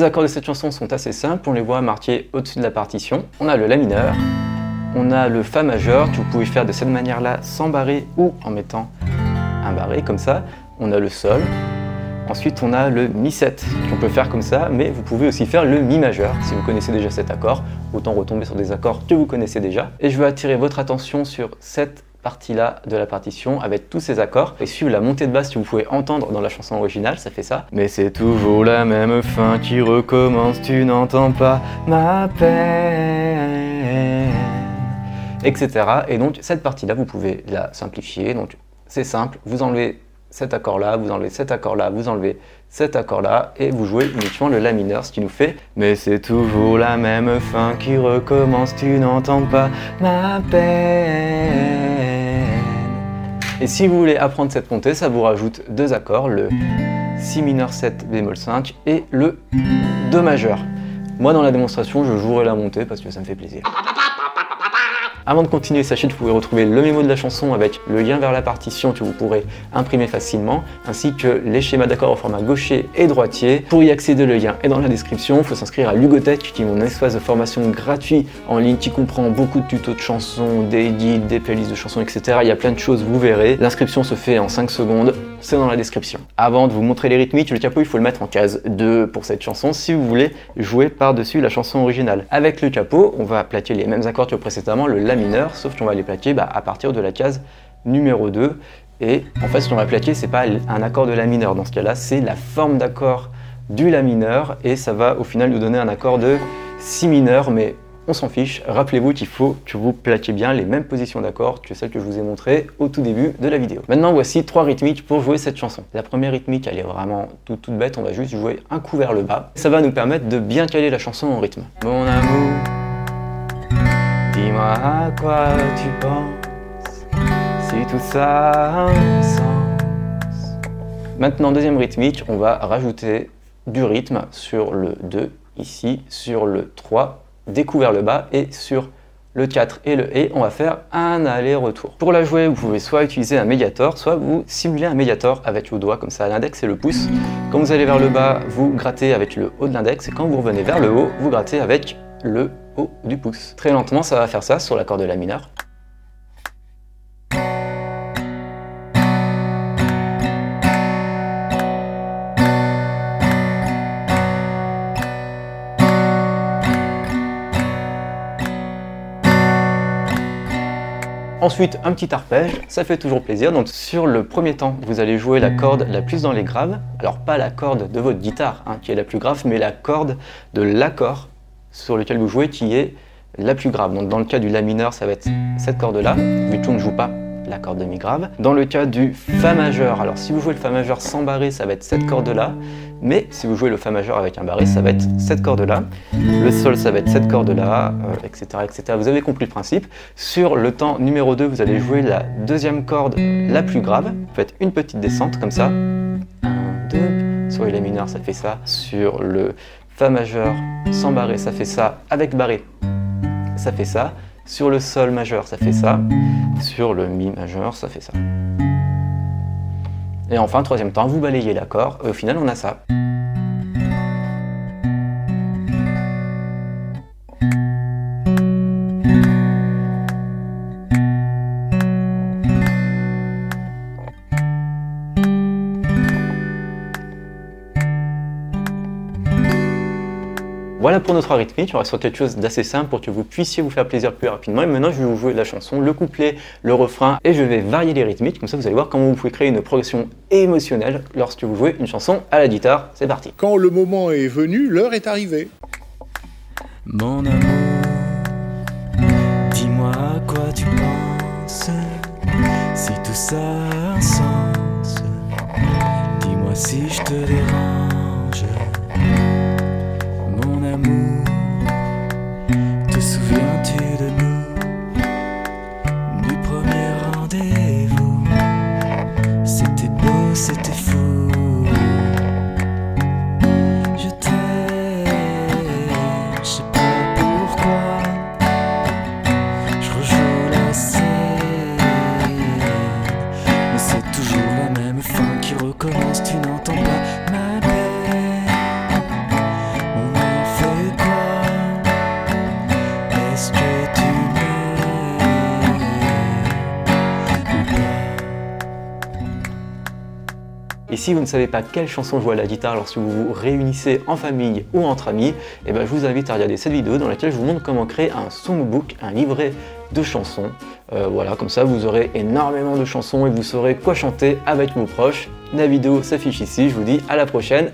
accords de cette chanson sont assez simples, on les voit marqués au-dessus de la partition. On a le La mineur, on a le Fa majeur, que vous pouvez faire de cette manière-là sans barré ou en mettant un barré comme ça. On a le Sol. Ensuite, on a le Mi7, qu'on peut faire comme ça, mais vous pouvez aussi faire le Mi majeur. Si vous connaissez déjà cet accord, autant retomber sur des accords que vous connaissez déjà. Et je veux attirer votre attention sur cette partie-là de la partition avec tous ces accords et suivre la montée de basse que vous pouvez entendre dans la chanson originale, ça fait ça. Mais c'est toujours la même fin qui recommence, tu n'entends pas ma peine, etc. Et donc, cette partie-là, vous pouvez la simplifier. Donc, c'est simple, vous enlevez cet accord-là, vous enlevez cet accord-là, vous enlevez cet accord-là, et vous jouez uniquement le La mineur, ce qui nous fait « Mais c'est toujours la même fin qui recommence, tu n'entends pas ma peine ». Et si vous voulez apprendre cette montée, ça vous rajoute deux accords, le Si mineur 7 bémol 5 et le Do majeur. Moi, dans la démonstration, je jouerai la montée parce que ça me fait plaisir. Avant de continuer, sachez que vous pouvez retrouver le mémo de la chanson avec le lien vers la partition que vous pourrez imprimer facilement, ainsi que les schémas d'accords au format gaucher et droitier. Pour y accéder, le lien est dans la description. Il faut s'inscrire à Lugotech, qui est mon espace de formation gratuit en ligne qui comprend beaucoup de tutos de chansons, des guides, des playlists de chansons, etc. Il y a plein de choses, vous verrez. L'inscription se fait en 5 secondes, c'est dans la description. Avant de vous montrer les rythmiques, le capo, il faut le mettre en case 2 pour cette chanson si vous voulez jouer par-dessus la chanson originale. Avec le capot, on va plaquer les mêmes accords que précédemment, le La mineur, sauf qu'on va les plaquer à partir de la case numéro 2. Et en fait, ce qu'on va plaquer, c'est pas un accord de La mineur. Dans ce cas-là, c'est la forme d'accord du La mineur et ça va au final nous donner un accord de Si mineur, mais on s'en fiche. Rappelez-vous qu'il faut que vous plaquiez bien les mêmes positions d'accords que celles que je vous ai montrées au tout début de la vidéo. Maintenant, voici 3 rythmiques pour jouer cette chanson. La première rythmique, elle est vraiment toute bête, on va juste jouer un coup vers le bas. Ça va nous permettre de bien caler la chanson en rythme. Mon amour, dis-moi à quoi tu penses, si tout ça a un sens. Maintenant, deuxième rythmique, on va rajouter du rythme sur le 2, ici, sur le 3, des coups vers le bas, et sur le 4 et le Et, on va faire un aller-retour. Pour la jouer, vous pouvez soit utiliser un médiator, soit vous simulez un médiator avec vos doigts, comme ça, l'index et le pouce. Quand vous allez vers le bas, vous grattez avec le haut de l'index, et quand vous revenez vers le haut, vous grattez avec le haut du pouce. Très lentement, ça va faire ça sur l'accord de La mineur. Ensuite, un petit arpège, ça fait toujours plaisir. Donc sur le premier temps, vous allez jouer la corde la plus dans les graves. Alors pas la corde de votre guitare, qui est la plus grave, mais la corde de l'accord sur lequel vous jouez qui est la plus grave. Donc dans le cas du La mineur, ça va être cette corde-là, vu qu'on ne joue pas la corde de Mi grave. Dans le cas du Fa majeur, alors si vous jouez le Fa majeur sans barré, ça va être cette corde-là. Mais si vous jouez le Fa majeur avec un barré, ça va être cette corde-là. Le Sol, ça va être cette corde-là, etc., etc. Vous avez compris le principe. Sur le temps numéro 2, vous allez jouer la deuxième corde la plus grave. Vous faites une petite descente, comme ça. 1, 2. Sur le La mineur, ça fait ça. Sur le Fa majeur sans barré, ça fait ça. Avec barré, ça fait ça. Sur le Sol majeur, ça fait ça. Sur le Mi majeur, ça fait ça. Et enfin, troisième temps, vous balayez l'accord, et au final, on a ça. Voilà pour nos 3 rythmiques, on reste sur quelque chose d'assez simple pour que vous puissiez vous faire plaisir plus rapidement. Et maintenant, je vais vous jouer la chanson, le couplet, le refrain, et je vais varier les rythmiques. Comme ça, vous allez voir comment vous pouvez créer une progression émotionnelle lorsque vous jouez une chanson à la guitare. C'est parti. Quand le moment est venu, l'heure est arrivée. Mon amour, dis-moi à quoi tu penses, si tout ça a un sens. Dis-moi si je te dérange. Mon amour, te souviens-tu de nous, du premier rendez-vous? C'était beau, c'était fou. Je t'aime, je sais pas pourquoi. Je rejoue la scène, mais c'est toujours la même fin qui recommence. Tu n'entends pas ma Et si vous ne savez pas quelle chanson jouer à la guitare lorsque vous vous réunissez en famille ou entre amis, et ben je vous invite à regarder cette vidéo dans laquelle je vous montre comment créer un songbook, un livret de chansons. Voilà, comme ça vous aurez énormément de chansons et vous saurez quoi chanter avec vos proches. La vidéo s'affiche ici, je vous dis à la prochaine